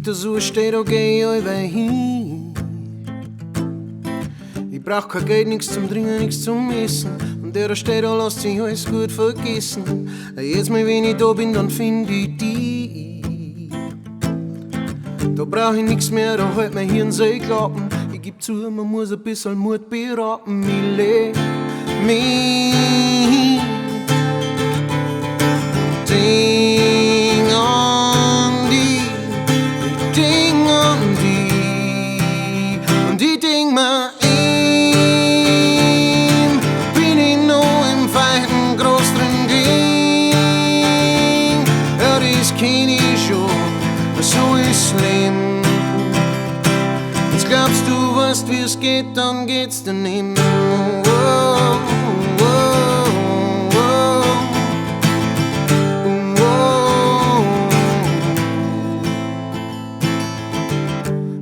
weiter so steht, da geh ich über hin. Ich brauch kein Geld, nix zum Trinken, nix zum Essen. Und der da steht, da lässt sich alles gut vergessen. Jetzt mal, wenn ich da bin, dann find ich die. Da brauch ich nix mehr, da halt mein Hirn soll klappen. Ich geb zu, man muss ein bisschen Mut beraten. Ich leg mich ding an die, ich ding an die. Und ich ding mir bin ich noch im feinen Groß drin ding. Ja, das kenn ich schon, so ist Leben. Jetzt glaubst du, weißt, wie es geht, dann geht's daneben. Oh, oh, oh, oh.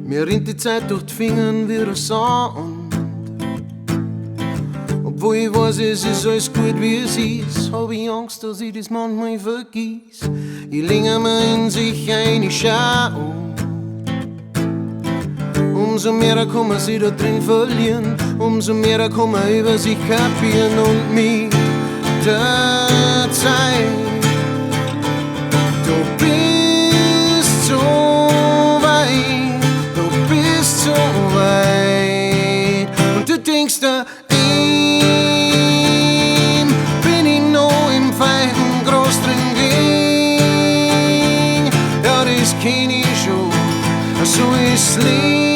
Mir rinnt die Zeit durch die Finger wie der Sand. Obwohl ich weiß, es ist alles gut wie es ist, hab ich Angst, dass ich das manchmal vergiss. Ich lege mir in sich ein, ich schau. Umso mehr kann man sich da drin verlieren, umso mehr kann man über sich kapieren. Und mit der Zeit, du bist so weit, du bist so weit. Und du denkst da, bin ich noch im feinen Groß drin ding. Ja, das kenn ich schon, so ist Leben.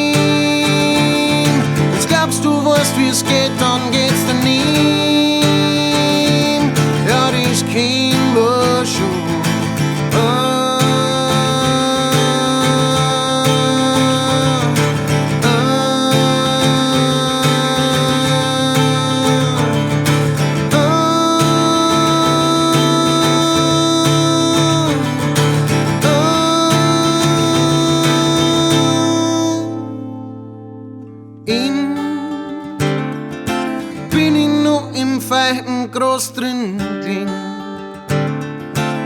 Glaubst du, weißt, wie es geht, dann geht's daneben. Ja, das kennen wir schon. Bin ich noch im feinen Groß drin ding.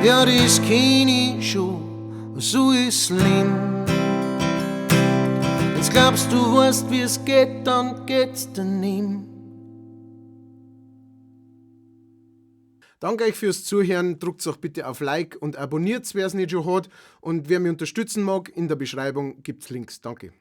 Ja, das kenn ich schon, so ist Leben. Jetzt glaubst du, weißt, wie es geht, dann geht's daneben. Danke euch fürs Zuhören. Drückt auch bitte auf Like und abonniert, wer es nicht schon hat. Und wer mich unterstützen mag, in der Beschreibung gibt's Links. Danke.